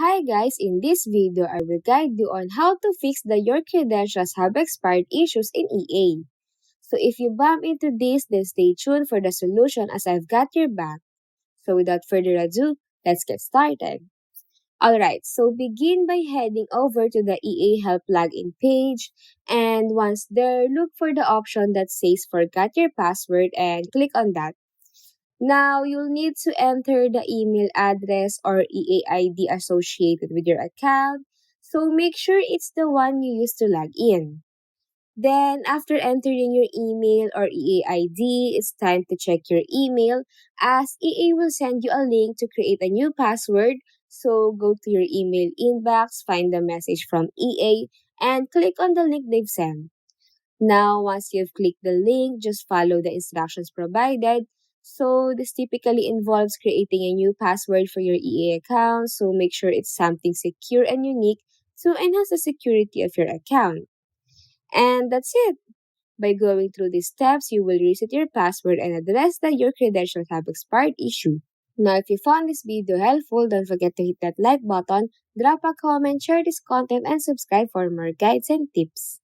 Hi guys, in this video I will guide you on how to fix the Your Credentials Have Expired issues in EA. So if you bump into this, then stay tuned for the solution as I've got your back. So without further ado, let's get started. Alright, so begin by heading over to the EA Help login page, and once there, look for the option that says Forgot Your Password and click on that. Now, you'll need to enter the email address or EA ID associated with your account, so make sure it's the one you used to log in. Then, after entering your email or EA ID, it's time to check your email as EA will send you a link to create a new password. So, go to your email inbox, find the message from EA, and click on the link they've sent. Now, once you've clicked the link, just follow the instructions provided. So, this typically involves creating a new password for your EA account, so make sure it's something secure and unique to enhance the security of your account. And that's it. By going through these steps, you will reset your password and address the Your Credentials Have Expired issue. Now, if you found this video helpful, don't forget to hit that like button, drop a comment, share this content, and subscribe for more guides and tips.